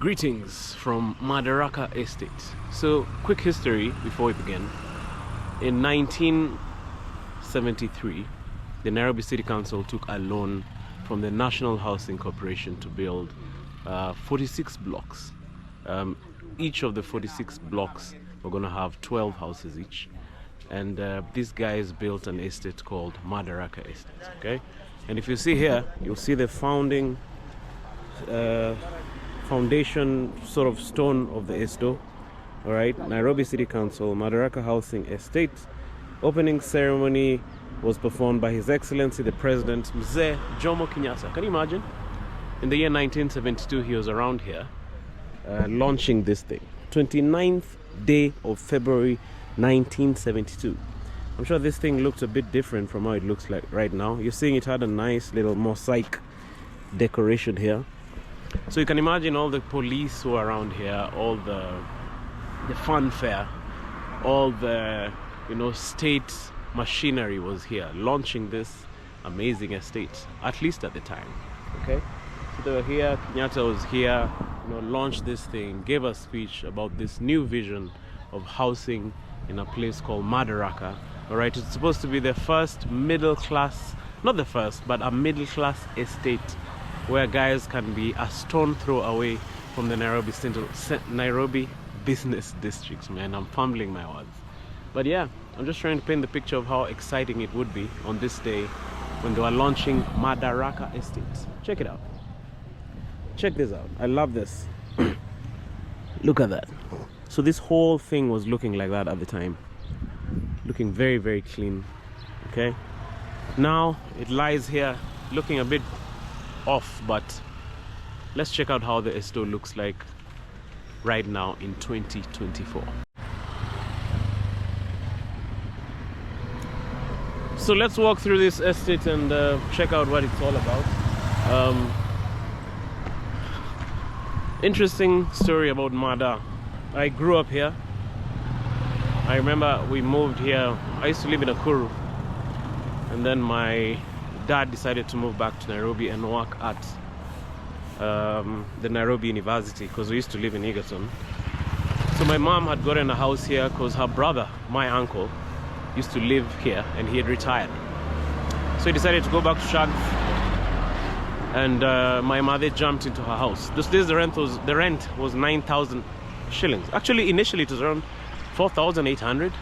Greetings from Madaraka Estate. So, quick history before we begin. In 1973, the Nairobi City Council took a loan from the National Housing Corporation to build 46 blocks. Each of the 46 blocks were going to have 12 houses each. And these guys built an estate called Madaraka Estate. Okay, and if you see here, you'll see the foundation sort of stone of the estate. All right, Nairobi City Council, Madaraka Housing Estate. Opening ceremony was performed by His Excellency the President Mzee Jomo Kenyatta. Can you imagine? In the year 1972, he was around here launching this thing. 29th day of February 1972. I'm sure this thing looked a bit different from how it looks like right now. You're seeing it had a nice little mosaic decoration here. So you can imagine all the police who are around here, all the fanfare, all the state machinery was here launching this amazing estate, at least at the time. Okay, so they were here. Kenyatta was here, launched this thing, gave a speech about this new vision of housing in a place called Madaraka. All right, it's supposed to be the first middle class, not the first, but a middle class estate where guys can be a stone throw away from the Nairobi business districts. Man, I'm fumbling my words. But yeah, I'm just trying to paint the picture of how exciting it would be on this day when they were launching Madaraka Estate. Check it out. Check this out. I love this. Look at that. So this whole thing was looking like that at the time. Looking very, very clean. Okay. Now it lies here looking a bit off, but let's check out how the estate looks like right now in 2024. So let's walk through this estate and check out what it's all about. Interesting story about Mada. I grew up here. I remember we moved here. I used to live in Nakuru, and then my dad decided to move back to Nairobi and work at the Nairobi University, because we used to live in Egerton. So my mom had gotten a house here because her brother, my uncle, used to live here and he had retired. So he decided to go back to Shag, and my mother jumped into her house. Those days the rent was 9,000 shillings. Actually, initially it was around 4,800.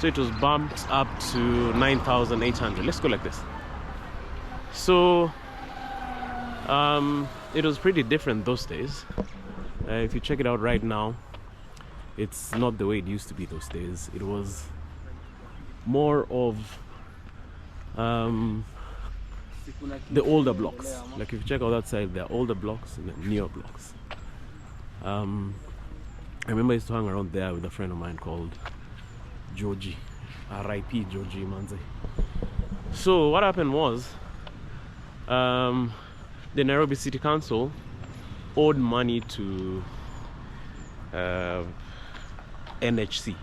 So it was bumped up to 9,800. Let's go like this. So it was pretty different those days. If you check it out right now, it's not the way it used to be those days. It was more of the older blocks. Like if you check out that side, there are older blocks and then newer blocks. I remember I used to hang around there with a friend of mine called Georgie, R.I.P. Georgie Manze. So what happened was, the Nairobi City Council owed money to NHC.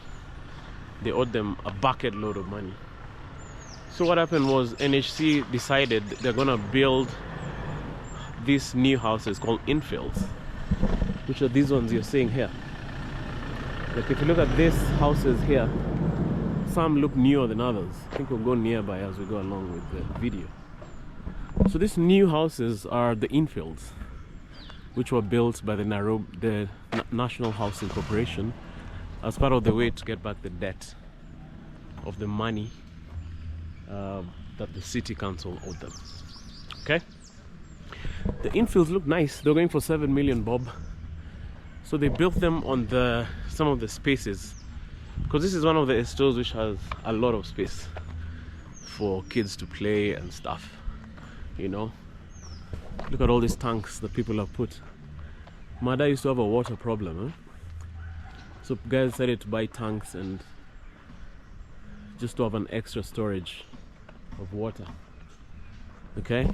They owed them a bucket load of money. So what happened was NHC decided they're gonna build these new houses called infills, which are these ones you're seeing here. Like if you look at these houses here, some look newer than others. I think we'll go nearby as we go along with the video. So these new houses are the infills, which were built by the National Housing Corporation as part of the way to get back the debt of the money that the city council owed them. Okay, the infills look nice. They're going for 7 million bob. So they built them on some of the spaces, because this is one of the estates which has a lot of space for kids to play and stuff. Look at all these tanks that people have put. Mada used to have a water problem, so guys decided to buy tanks and just to have an extra storage of water. Okay,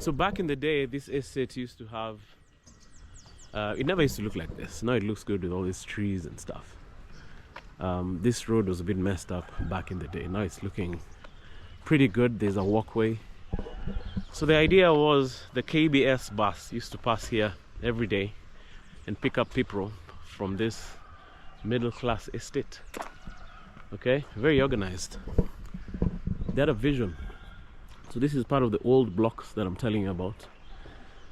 so back in the day, this estate used to have it never used to look like this. Now it looks good with all these trees and stuff. This road was a bit messed up back in the day. Now it's looking pretty good. There's a walkway. So the idea was the KBS bus used to pass here every day and pick up people from this middle class estate. Okay, very organized. They had a vision. So this is part of the old blocks that I'm telling you about.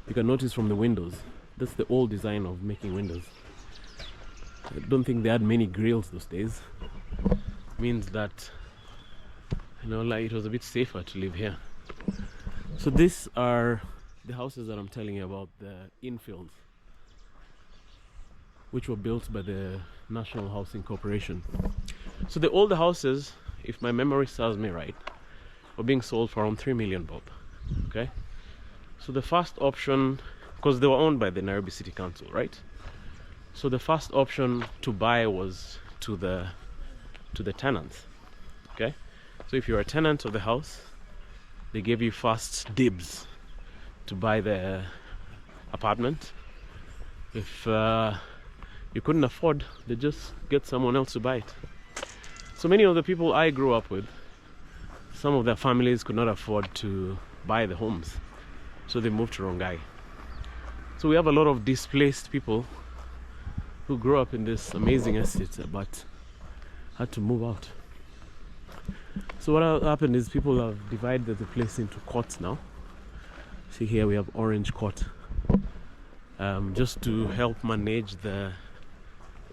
You can notice from the windows, that's the old design of making windows. I don't think they had many grills those days. Means that, you know, like it was a bit safer to live here. So these are the houses that I'm telling you about, the infills, which were built by the National Housing Corporation. So the older houses, if my memory serves me right, were being sold for around 3 million bob. Okay, so the first option, because they were owned by the Nairobi City Council, right? So the first option to buy was to the tenants. Okay, so if you're a tenant of the house, they gave you first dibs to buy the apartment. If you couldn't afford, they just get someone else to buy it. So many of the people I grew up with, some of their families could not afford to buy the homes, so they moved to Rongai. So we have a lot of displaced people who grew up in this amazing estate but had to move out. So what happened is people have divided the place into courts now. See here we have Orange Court, just to help manage the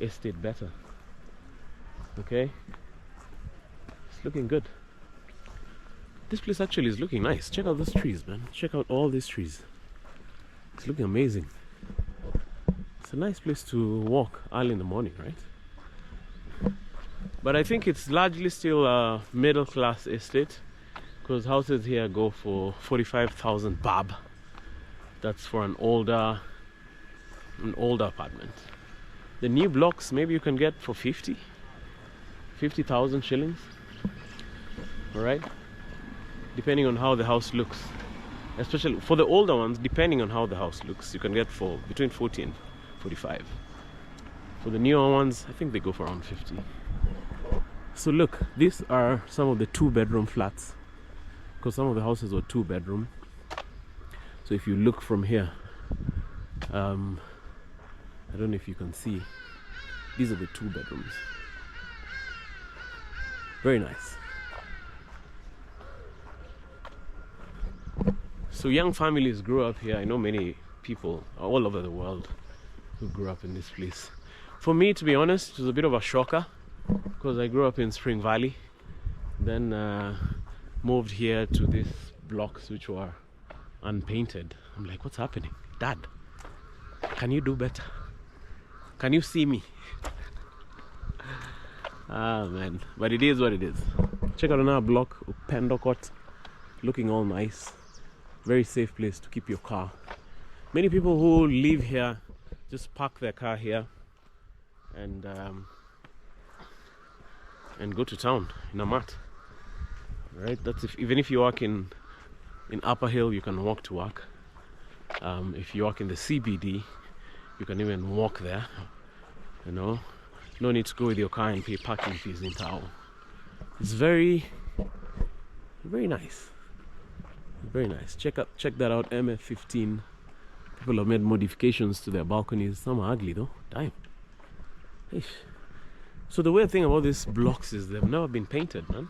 estate better. Okay, it's looking good. This place actually is looking nice. Check out these trees, man. Check out all these trees. It's looking amazing. It's a nice place to walk early in the morning, right? But I think it's largely still a middle class estate, because houses here go for 45,000 bob. That's for an older apartment. The new blocks maybe you can get for 50,000 shillings. All right, depending on how the house looks. Especially for the older ones, depending on how the house looks, you can get for between 40 and 45. For the newer ones, I think they go for around 50. So look, these are some of the 2-bedroom flats, because some of the houses were 2-bedroom. So if you look from here, I don't know if you can see, these are the 2 bedrooms. Very nice. So young families grew up here. I know many people all over the world who grew up in this place. For me, to be honest, it was a bit of a shocker, because I grew up in Spring Valley, then moved here to these blocks which were unpainted. I'm like, what's happening? Dad, can you do better? Can you see me? Ah man, but it is what it is. Check out another block, Upendo Court, looking all nice. Very safe place to keep your car. Many people who live here just park their car here and go to town in a mat. Right? That's even if you work in Upper Hill, you can walk to work. If you work in the CBD, you can even walk there. You know, no need to go with your car and pay parking fees in town. It's very, very nice. Very nice. Check that out. MF15. People have made modifications to their balconies. Some are ugly though. Damn. Eish. So the weird thing about these blocks is they've never been painted, man.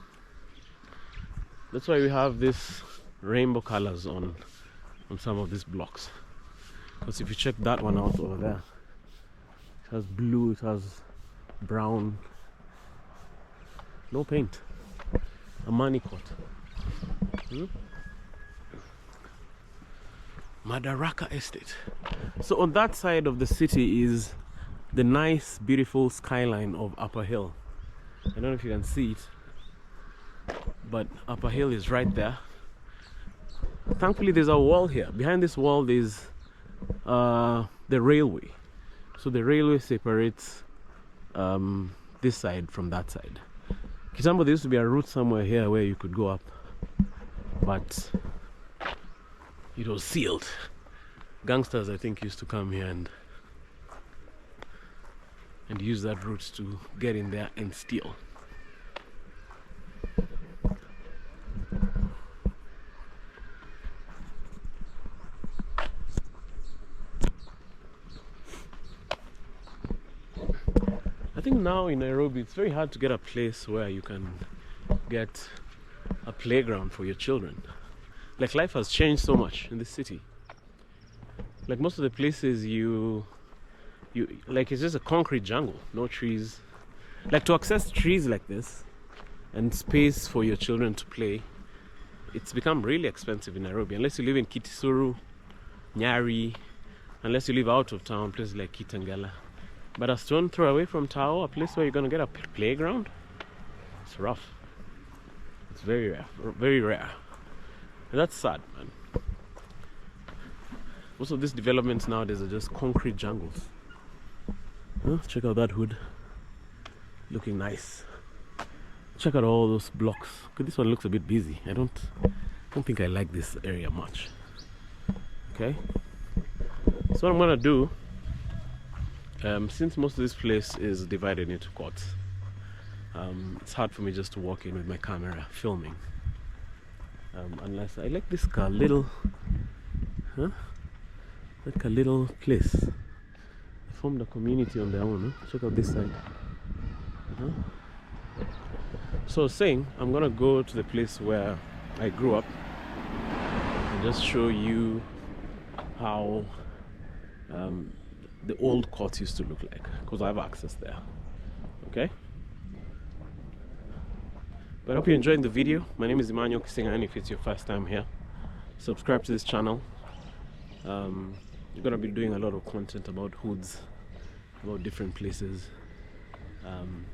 That's why we have these rainbow colors on some of these blocks. Because if you check that one out over there, it has blue, it has brown. No paint. Amani Court. Madaraka Estate. So on that side of the city is the nice, beautiful skyline of Upper Hill. I don't know if you can see it, but Upper Hill is right there. Thankfully, there's a wall here. Behind this wall, there's the railway. So the railway separates this side from that side. Kitambo, there used to be a route somewhere here where you could go up, but it was sealed. Gangsters, I think, used to come here and use that route to get in there and steal. now in Nairobi, it's very hard to get a place where you can get a playground for your children. Like, life has changed so much in this city. Like, most of the places you like, it's just a concrete jungle, no trees. Like, to access trees like this and space for your children to play, it's become really expensive in Nairobi. Unless you live in Kitisuru, Nyari, unless you live out of town, places like Kitengela. But a stone throw away from Tao, a place where you're gonna get a playground, it's rough. It's very rare, very rare. And that's sad, man. Most of these developments nowadays are just concrete jungles. Huh? Check out that hood, looking nice. Check out all those blocks. This one looks a bit busy. I don't think I like this area much. Okay, so what I'm gonna do, since most of this place is divided into courts, it's hard for me just to walk in with my camera filming, unless I like this little, like a little place. They formed a community on their own. Huh? Check out this side. So I was saying, I'm gonna go to the place where I grew up and just show you how the old courts used to look like, because I have access there. Okay, but I hope you're enjoying the video. My name is Emmanuel Kisinga, and if it's your first time here, subscribe to this channel. You're gonna be doing a lot of content about hoods, about different places,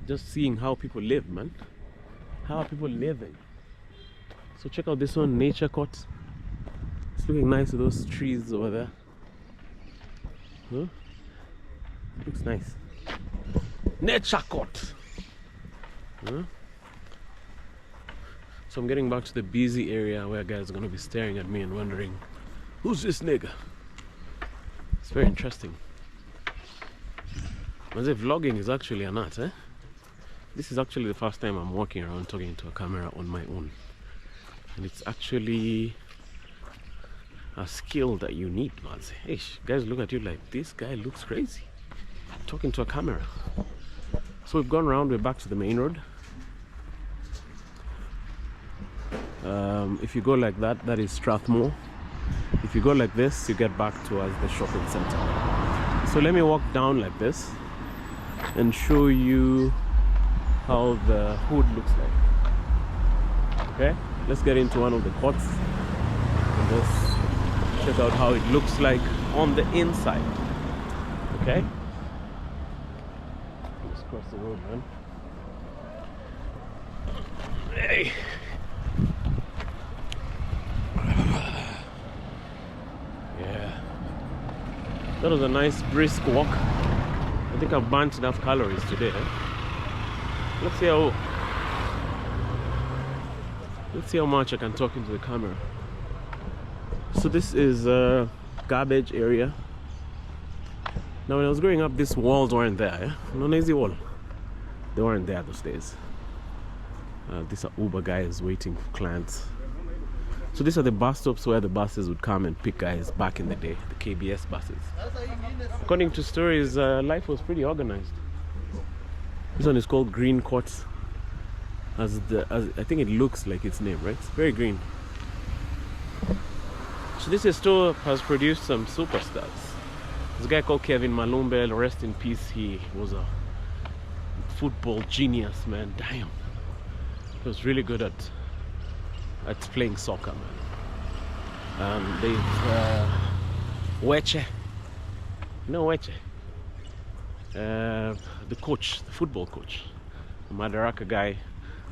just seeing how people live, man. How are people living? So check out this one, Nature Court. It's looking nice with those trees over there. Huh? Looks nice. Nature Court. Huh? So I'm getting back to the busy area where guys are gonna be staring at me and wondering, who's this nigga? It's very interesting. As if vlogging is actually an art, eh? This is actually the first time I'm walking around talking to a camera on my own. And it's actually a skill that you need, man. Hey, guys look at you like, this guy looks crazy talking to a camera. So we've gone around, we're back to the main road. If you go like that, that is Strathmore. If you go like this, you get back towards the shopping center. So let me walk down like this and show you how the hood looks like. Okay, let's get into one of the courts and just check out how it looks like on the inside. Okay, let's cross the road, man. Hey, yeah, that was a nice brisk walk. I think I've burnt enough calories today, eh? Let's see how much I can talk into the camera. So this is a garbage area. Now when I was growing up, these walls weren't there. Yeah? No easy wall. They weren't there those days. These are Uber guys waiting for clients. So these are the bus stops where the buses would come and pick guys back in the day, the KBS buses. According to stories, life was pretty organized. This one is called Green Court, as I think it looks like its name, right? It's very green. So this store has produced some superstars. This guy called Kevin Malumbe, rest in peace. He was a football genius, man. Damn, he was really good at playing soccer, man. Weche, no Weche. The coach, the football coach, the Madaraka guy,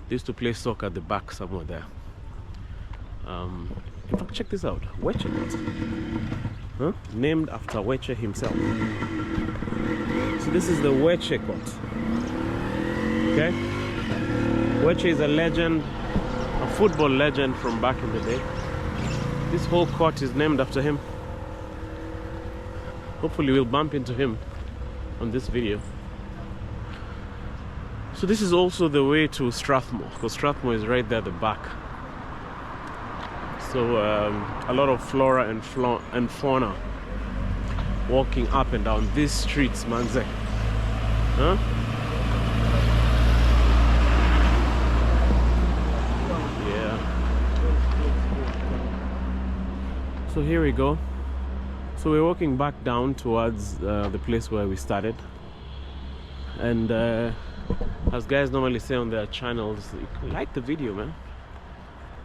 they used to play soccer at the back somewhere there. In fact, check this out, Weche, huh? Named after Weche himself. So this is the Weche court. Okay, Weche is a legend, a football legend from back in the day. This whole court is named after him. Hopefully we'll bump into him on this video. So this is also the way to Strathmore, because Strathmore is right there at the back. So a lot of flora and fauna walking up and down these streets, manze. Huh? So here we go. So we're walking back down towards the place where we started, and as guys normally say on their channels, like the video, man.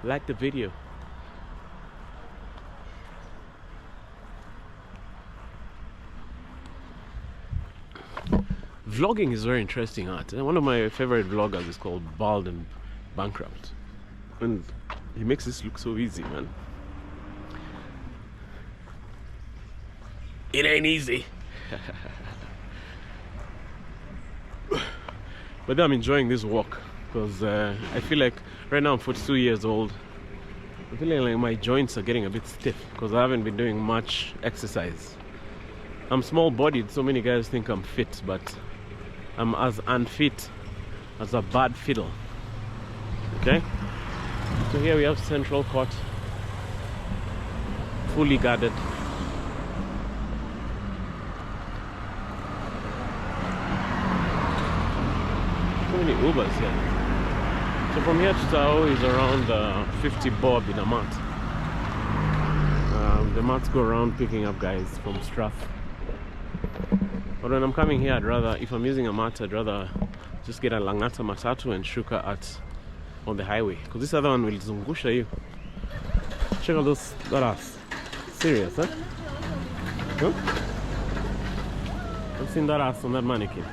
Like the video. Vlogging is very interesting art. One of my favorite vloggers is called Bald and Bankrupt, and he makes this look so easy, man. It ain't easy. But I'm enjoying this walk because I feel like right now I'm 42 years old. I'm feeling like my joints are getting a bit stiff because I haven't been doing much exercise. I'm small bodied, so many guys think I'm fit, but I'm as unfit as a bad fiddle. Okay? So here we have Central Court, fully guarded. So many Ubers here. So from here to Tao is around 50 bob in a month. The mats go around picking up guys from Strath. But when I'm coming here, I'd rather, if I'm using a mat, I'd rather just get a Langata Matatu and Shuka on the highway. Because this other one will zungusha you. Check out that ass. Serious, huh? Huh? I've seen that ass on that mannequin.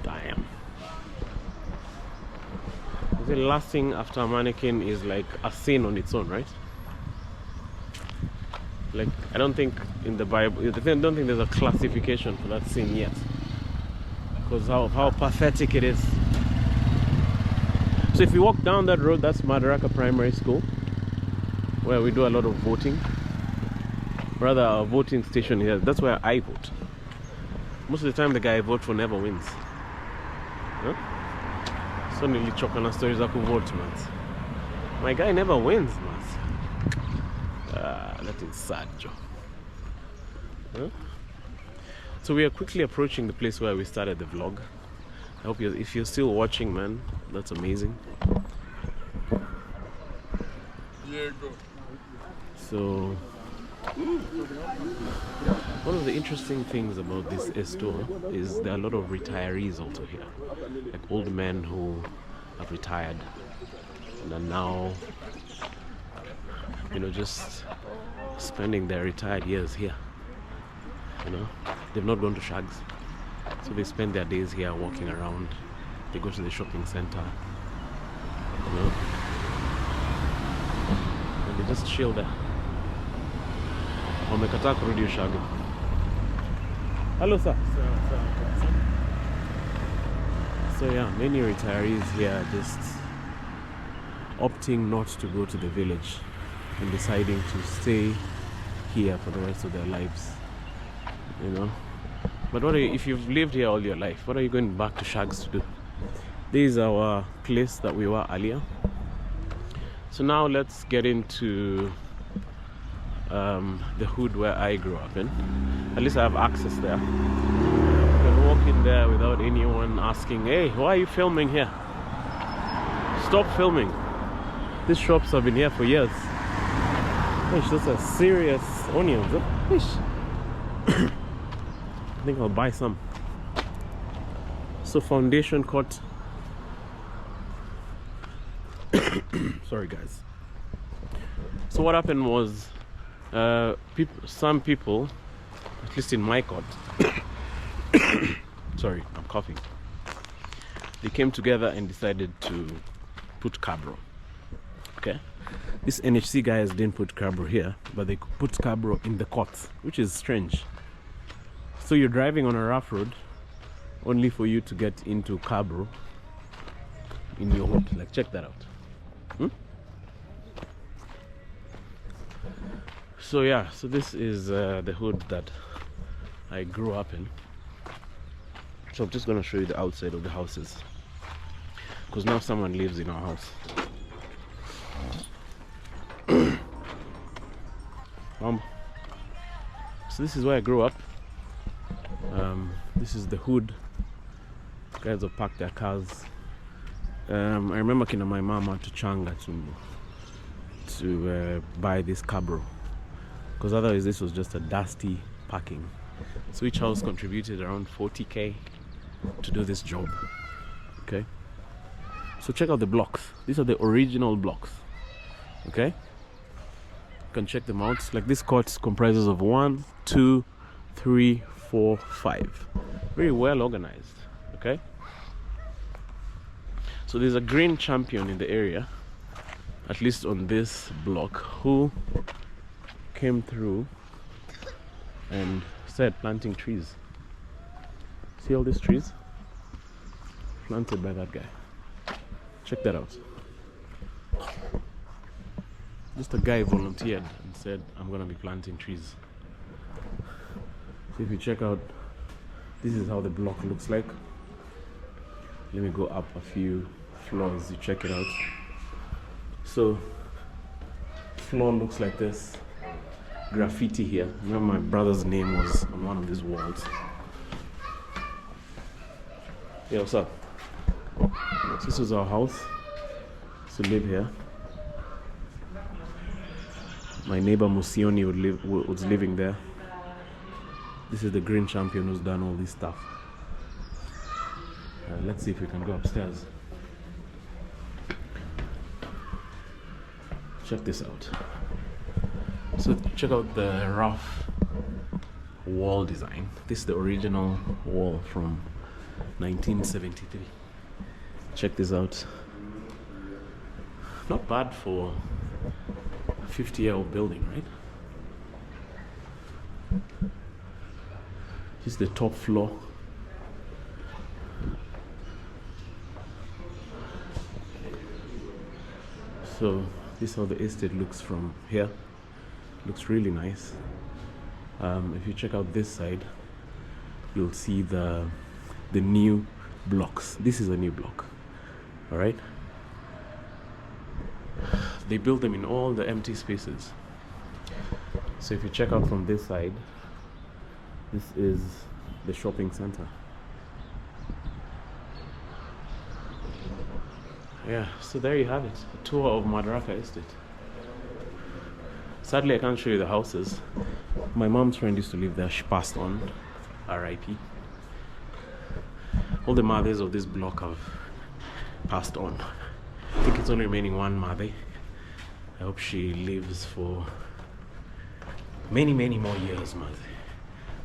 Damn. The lasting after a mannequin is like a sin on its own, right? Like, I don't think in the Bible, I don't think there's a classification for that sin yet, because how pathetic it is. So if you walk down that road, that's Madaraka Primary School, where we do a lot of voting. Rather, our voting station here, that's where I vote. Most of the time the guy I vote for never wins. Huh? So nearly chokana stories I could vote, man. My guy never wins, man. That is sad, Joe. Huh? So we are quickly approaching the place where we started the vlog. I hope if you're still watching, man, that's amazing. So one of the interesting things about this Esto is there are a lot of retirees also here, like old men who have retired and are now, you know, just spending their retired years here. You know, they've not gone to shags, so they spend their days here walking around. They go to the shopping center, you know, and they just chill there. Wamekataa kurudi ushago. Hello, sir. So yeah, many retirees here just opting not to go to the village and deciding to stay here for the rest of their lives, you know. But if you've lived here all your life, what are you going back to shags to do? This is our place that we were earlier. So now let's get into the hood where I grew up in. At least I have access there. You can walk in there without anyone asking, hey, why are you filming here? Stop filming. These shops have been here for years. Gosh, those are serious onions, huh? I think I'll buy some. So Foundation Court. Sorry guys. So what happened was some people, at least in my court, sorry, I'm coughing, they came together and decided to put Cabro. Okay, these NHC guys didn't put Cabro here, but they put Cabro in the courts, which is strange. So you're driving on a rough road only for you to get into Cabro in your hood. Like, check that out. So yeah, so this is the hood that I grew up in. So I'm just gonna show you the outside of the houses, because now someone lives in our house. So this is where I grew up. This is the hood. Guys have parked their cars. I remember my mama to Changa to buy this Cabro. because otherwise this was just a dusty parking. So each house contributed around 40k to do this job. Okay, so check out the blocks. These are the original blocks. Okay, you can check them out. Like this court comprises of 1, 2, 3, 4, 5. Very well organized. Okay, so there's a green champion in the area, at least on this block, who came through and started planting trees. See all these trees? Planted by that guy. Check that out. Just a guy volunteered and said, I'm gonna be planting trees. So if you check out, this is how the block looks like. Let me go up a few floors, you check it out. So floor looks like this. Graffiti here. Remember my brother's name was on one of these walls. Yeah, what's up? So this was our house. To live here. My neighbor Musioni was living there. This is the green champion who's done all this stuff. Let's see if we can go upstairs. Check this out. So check out the rough wall design. This is the original wall from 1973. Check this out. Not bad for a 50-year-old building, right? This is the top floor. So this is how the estate looks from here. Looks really nice. If you check out this side, you'll see the new blocks. This is a new block. All right. They built them in all the empty spaces. So if you check out from this side, this is the shopping center. Yeah, so there you have it, a tour of Madaraka Estate. Sadly, I can't show you the houses. My mom's friend used to live there. She passed on, R.I.P. All the mothers of this block have passed on. I think it's only remaining one mother. I hope she lives for many, many more years, mother.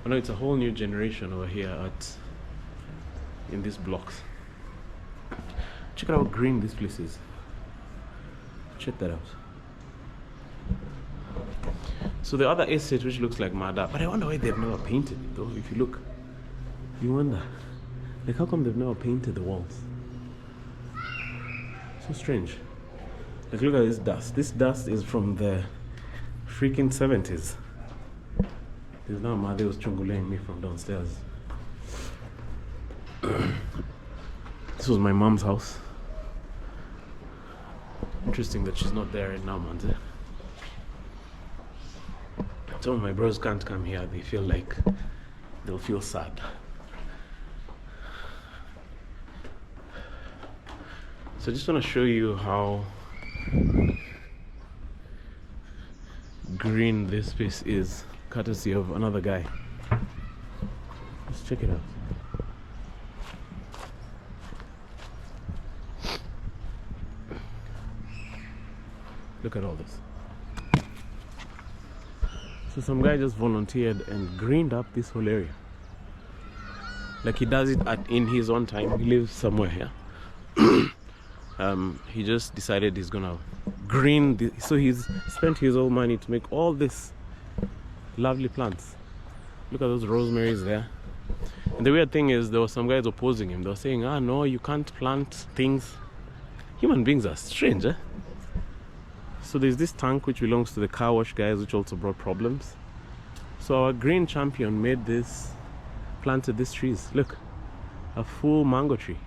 I know it's a whole new generation over here in these blocks. Check out how green this place is. Check that out. So the other estate, which looks like Mada, but I wonder why they've never painted it though. If you look, you wonder, like how come they've never painted the walls? So strange. Like look at this dust. This dust is from the freaking 70s. There's now Made was chungulaying me from downstairs. This was my mom's house. Interesting that she's not there right now, man. Some of my bros can't come here. They feel like they'll feel sad. So I just want to show you how green this space is, courtesy of another guy. Just check it out. Look at all this. So some guy just volunteered and greened up this whole area. Like he does it in his own time. He lives somewhere here. He just decided he's gonna green this. So he's spent his own money to make all this lovely plants. Look at those rosemaries there. And the weird thing is there were some guys opposing him. They were saying, no, you can't plant things. Human beings are strange, eh? So there's this tank which belongs to the car wash guys, which also brought problems. So our green champion planted these trees. Look, a full mango tree.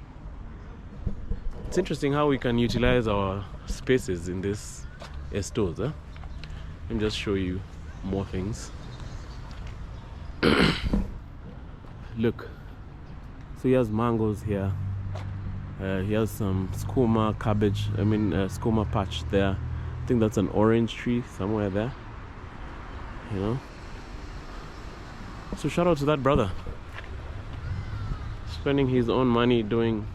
It's interesting how we can utilize our spaces in this stores. Let me just show you more things. Look, so he has mangoes here. He has some skooma skooma patch there. I think that's an orange tree somewhere there. you know. So shout out to that brother, spending his own money doing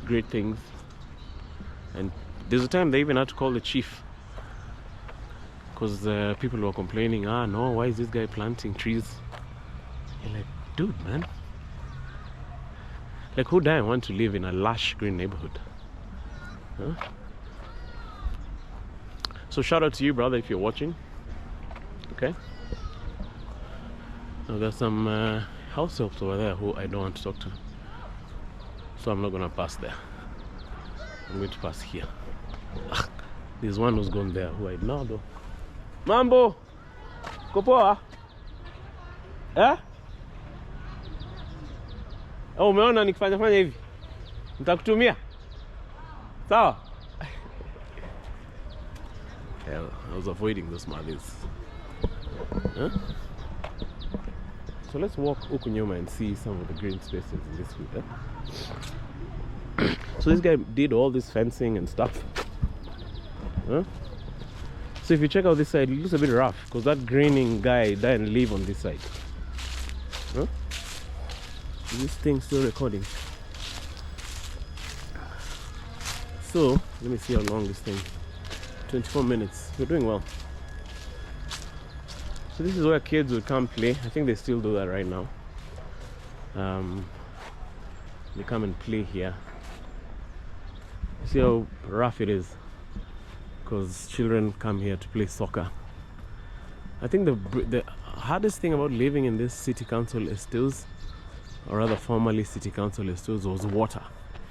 great things. And there's a time they even had to call the chief because people were complaining, no, why is this guy planting trees? You're like, dude, man, like, who doesn't want to live in a lush green neighborhood? Huh? So shout out to you, brother, if you're watching. Okay. Now there's some house helps over there who I don't want to talk to, so I'm not gonna pass there. I'm going to pass here. There's one who's gone there who I know though. Mambo, kopoa? Eh? Oh, umeona nikifanya fanya hivi? Nitakutumia. Sawa? Hell, I was avoiding those mothers. Huh? So let's walk huku nyuma and see some of the green spaces in this field. So this guy did all this fencing and stuff. Huh? So if you check out this side, it looks a bit rough because that greening guy didn't live on this side. Huh? Is this thing still recording? So let me see how long this thing. 24 minutes. We're doing well. So this is where kids would come play. I think they still do that right now. They come and play here. See how rough it is because children come here to play soccer. I think the hardest thing about living in this city council estates, or rather formerly city council estates, was water.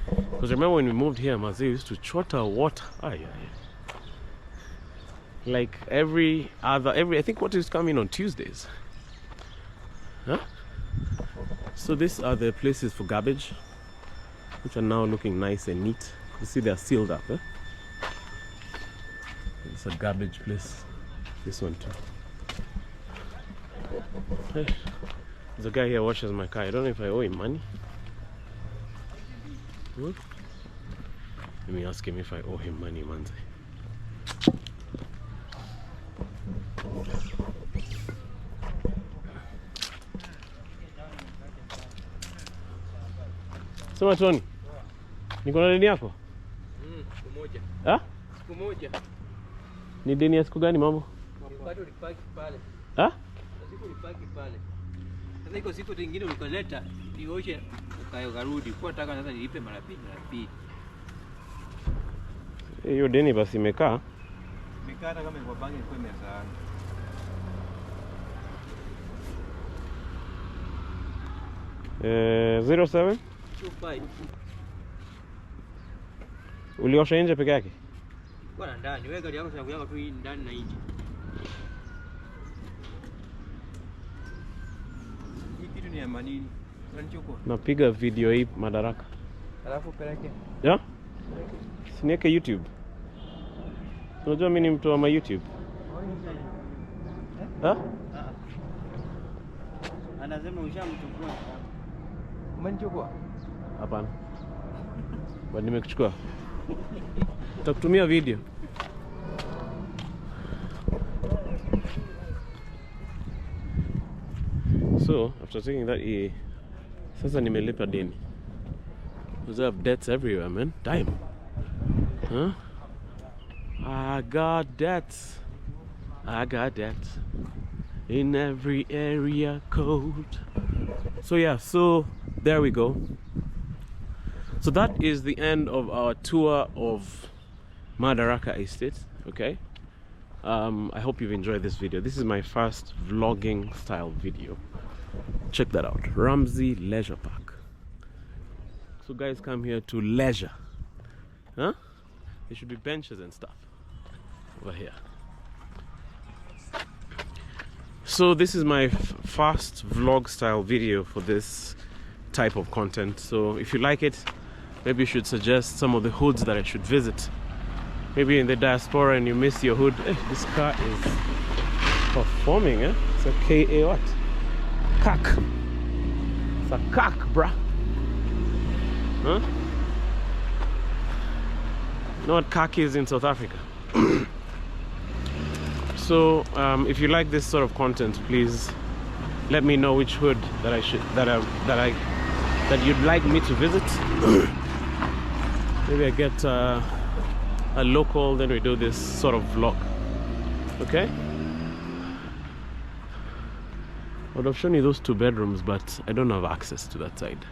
Because remember when we moved here, Maze used to chota water. Like every I think water is coming on Tuesdays. Huh? So these are the places for garbage, which are now looking nice and neat. You see they're sealed up. It's a garbage place. This one too. Hey, there's a guy here washes my car. I don't know if I owe him money. Let me ask him if I owe him money, Manze. Sema Tony, niko na deni yako? Siku moja. Siku moja. Ni deni ya siku gani mambo? Wakati ulipaki pale. Siku ulipaki pale. Sasa iko siku nyingine ulikoleta, nioshe ukarudi. Kwa nataka sasa nilipe mara pili. Hiyo deni basi imekaa. Imekaa kama ilikuwa bangi ilikuwa imesahau. 07 uliosha nje peke yake? Bwana ndani, wewe gari yako tunakuja tu ndani na nje. Hii kitu ni ya manini? Unanichukua? Napiga video hii Madaraka. Alafu peleke. Yeah? Siniweke YouTube. Unajua mimi ni mtu wa YouTube. Anasema ushamchukua. Umenichukua? Hapana. Bado nimekuchukua. Nitakutumia video. So, after taking that sasa nimelipa deni. Because I have debts everywhere, man. Damn. Huh? I got debts in every area code. So yeah, so there we go. So that is the end of our tour of Madaraka Estate. Okay, I hope you've enjoyed this video. This is my first vlogging style video. Check that out, Ramsey Leisure Park. So guys come here to leisure. There should be benches and stuff over here. So this is my first vlog style video for this type of content. So if you like it, maybe you should suggest some of the hoods that I should visit. Maybe in the diaspora and you miss your hood. Hey, this car is performing, eh? It's a KA what? Kak. It's a kak, bruh. Huh? You know what kak is in South Africa? So if you like this sort of content, please let me know which hood that you'd like me to visit. Maybe I get a local, then we do this sort of vlog. Okay, I would have shown you those 2 bedrooms, but I don't have access to that side.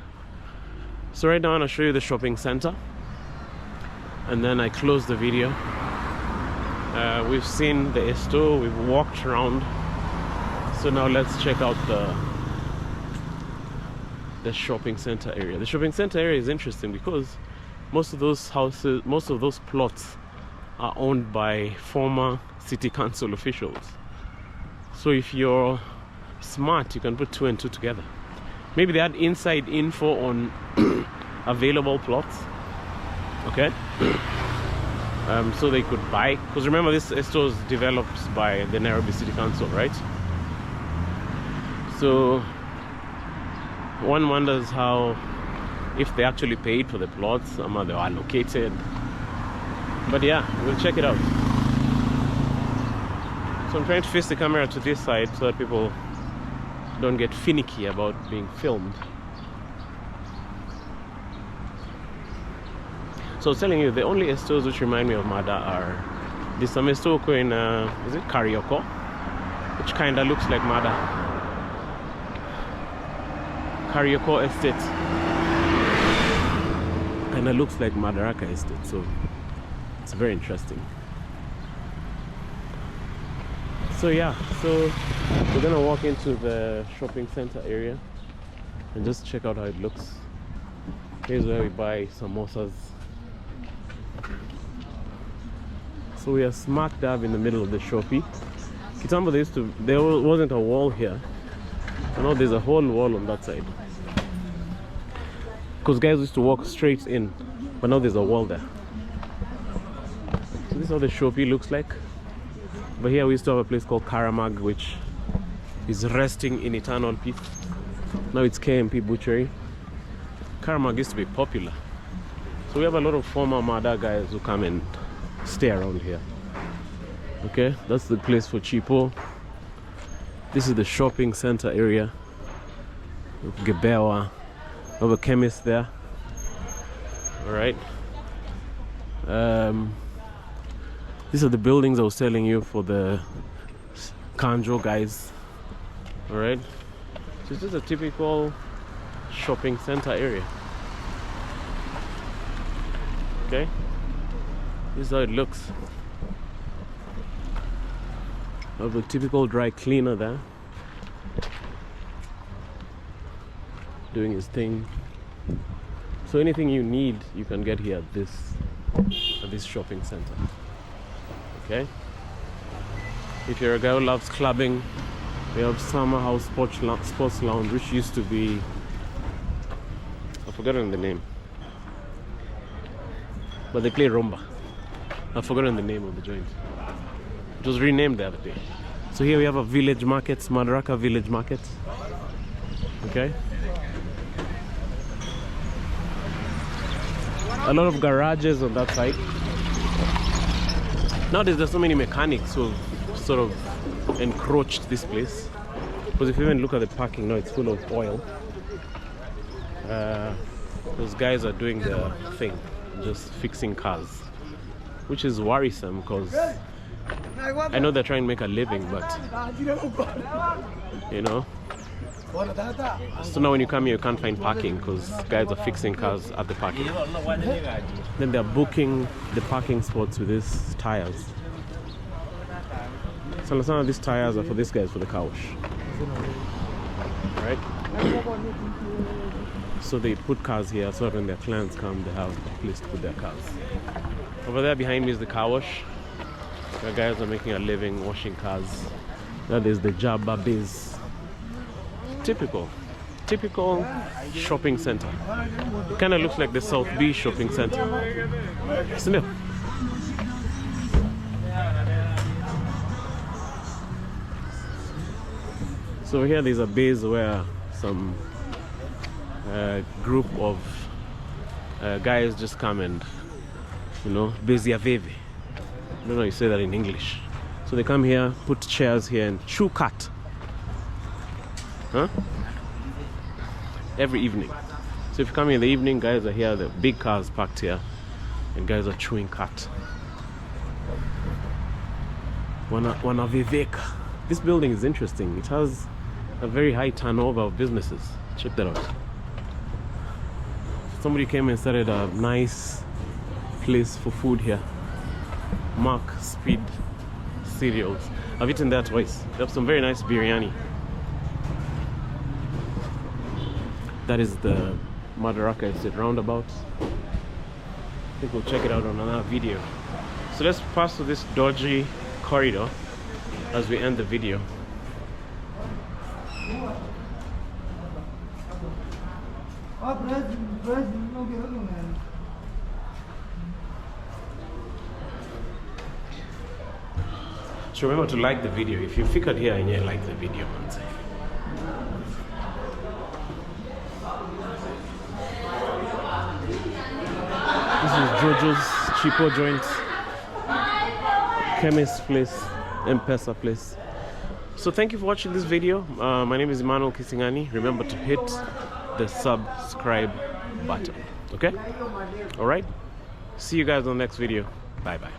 So right now I'll show you the shopping center, and then I close the video. We've seen the Esto, we've walked around, so now let's check out the shopping center area. The shopping center area is interesting because most of those houses, most of those plots are owned by former city council officials. So if you're smart, you can put 2 and 2 together. Maybe they had inside info on available plots, okay? So they could buy, because remember this store is developed by the Nairobi City Council, right? So one wonders how, if they actually paid for the plots, or they were allocated. But yeah, we'll check it out. So I'm trying to face the camera to this side so that people don't get finicky about being filmed. So I was telling you, the only estos which remind me of Mada are this some esto in is it Karioko, which kind of looks like Mada. Karioko Estate, and it looks like Madaraka Estate, so it's very interesting. So yeah, so we're gonna walk into the shopping center area and just check out how it looks. Here's where we buy samosas. So we are smack dab in the middle of the shoppy. Kitambo, there wasn't a wall here. I know there's a whole wall on that side, because guys used to walk straight in, but now there's a wall there. So this is how the shoppy looks like. But here we used to have a place called Karamag, which is resting in eternal peace. Now it's KMP Butchery. Karamag used to be popular. So we have a lot of former Mada guys who come and stay around here. Okay, that's the place for cheapo. This is the shopping center area. Gebewa. We have a chemist there. Alright. These are the buildings I was telling you for the Kanjo guys. Alright. So it's just a typical shopping center area. Okay. This is how it looks. I have a typical dry cleaner there, doing his thing. So anything you need, you can get here at this shopping center. Okay. If you're a guy who loves clubbing, we have Summer House Sports Lounge, which used to be, I've forgotten the name, but they play rumba. I've forgotten the name of the joint. It was renamed the other day. So here we have a village market, Madaraka Village Market. Okay. A lot of garages on that side. Nowadays there's so many mechanics who have sort of encroached this place. Because if you even look at the parking now, it's full of oil. Those guys are doing their thing, just fixing cars, which is worrisome because I know they're trying to make a living, but you know. So now when you come here, you can't find parking because guys are fixing cars at the parking. Then they're booking the parking spots with these tires. So some of these tires are for these guys for the car wash. Right? So they put cars here so when their clients come, they have a place to put their cars. Over there behind me is the car wash. The guys are making a living washing cars. That is the Jabba Biz. Typical shopping center. It kind of looks like the South B shopping center. Smell. So here there's a base where some group of guys just come and, you know, bezi aveve. I don't know how you say that in English. So they come here, put chairs here, and chew cut. Huh? Every evening. So if you come in the evening, guys are here, the big cars parked here, and guys are chewing cut. Wana Vivek. This building is interesting. It has a very high turnover of businesses. Check that out. Somebody came and started a nice place for food here. Mark Speed Cereals. I've eaten there twice. They have some very nice biryani. That is the Madaraka Estate roundabout. I think we'll check it out on another video. So let's pass through this dodgy corridor as we end the video. So remember to like the video. If you figured here and you like the video, man. This is Jojo's cheapo joint, chemist place, M-Pesa place. So thank you for watching this video. My name is Emmanuel Kisingani. Remember to hit the subscribe button. Okay? Alright? See you guys on the next video. Bye bye.